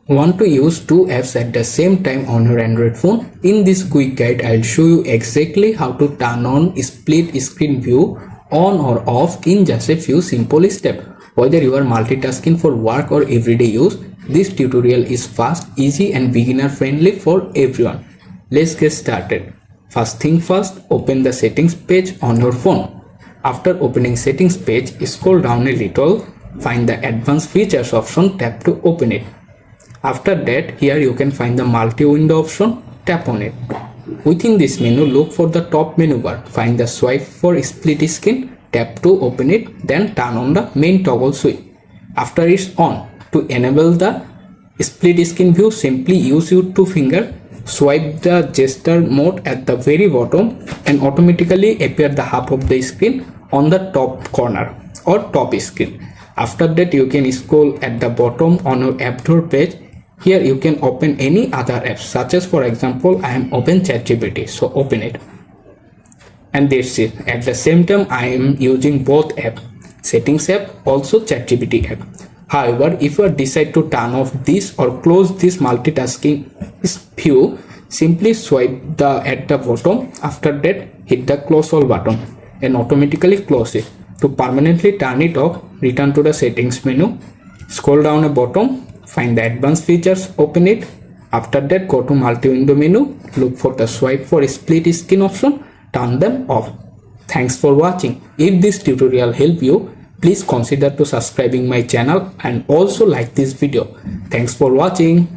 Want to use two apps at the same time on your Android phone? In this quick guide, I'll show you exactly how to turn on split screen view on or off in just a few simple steps. Whether you are multitasking for work or everyday use, this tutorial is fast, easy and beginner friendly for everyone. Let's get started. First thing first, open the settings page on your phone. After opening settings page, scroll down a little, find the advanced features option, tap to open it. After that, here you can find the multi-window option, tap on it. Within this menu, look for the top menu bar, find the swipe for split screen, tap to open it, then turn on the main toggle switch. After it's on, to enable the split screen view, simply use your two finger, swipe the gesture mode at the very bottom and automatically appear the half of the screen on the top corner or top screen. After that, you can scroll at the bottom on your app drawer page. Here you can open any other apps, such as for example I am open ChatGPT, so open it. And that's it. At the same time I am using both app, settings app, also ChatGPT app. However, if you decide to turn off this or close this multitasking view, simply swipe at the bottom. After that, hit the close all button and automatically close it. To permanently turn it off, return to the settings menu, scroll down a bottom, find the advanced features, open it. After that, go to multi-window menu, look for the swipe for split screen option, turn them off. Thanks for watching. If this tutorial helped you, please consider to subscribing my channel and also like this video. Thanks for watching.